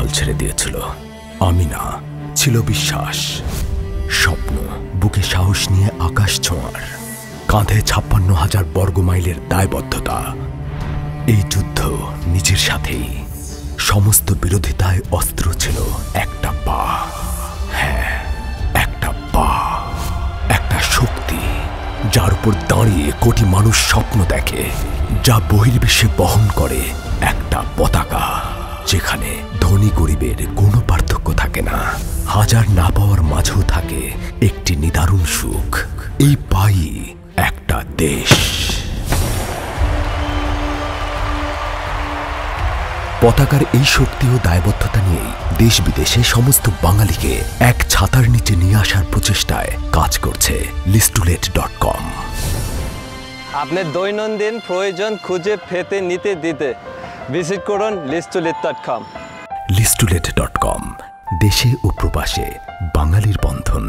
হাল ছেড়ে দিয়েছিল। আমি না, ছিল বিশ্বাস, স্বপ্ন, বুকে সাহস নিয়ে আকাশ ছোঁয়ার, কাঁধে ৫৬,০০০ বর্গমাইলের দায়বদ্ধতা। এই যুদ্ধ নিজের সাথেই। সমস্ত বিরোধিতায় অস্ত্র ছিল একটা পা। হ্যাঁ, একটা পা, একটা শক্তি যার উপর দাঁড়িয়ে কোটি মানুষ স্বপ্ন দেখে, যা বহির্বিশ্বে বহন করে একটা পতাকা, যেখানে ধনী গরিবের কোনো পার্থক্য থাকে না। হাজার না পাওয়ার মাঝেও থাকে একটি নিদারুণ সুখ। এই পাই একটা দেশ। পতাকার এই শক্তি ও দায়বদ্ধতা নিয়েই দেশ বিদেশে সমস্ত বাঙালিকে এক ছাতার নিচে নিয়ে আসার প্রচেষ্টায় কাজ করছে listulet.com। আপনার দৈনন্দিন প্রয়োজন খুঁজে পেতে নিতে দিতে ভিজিট করুন listulet.com। listulet.com, দেশে ও প্রবাসে বাঙালির বন্ধন।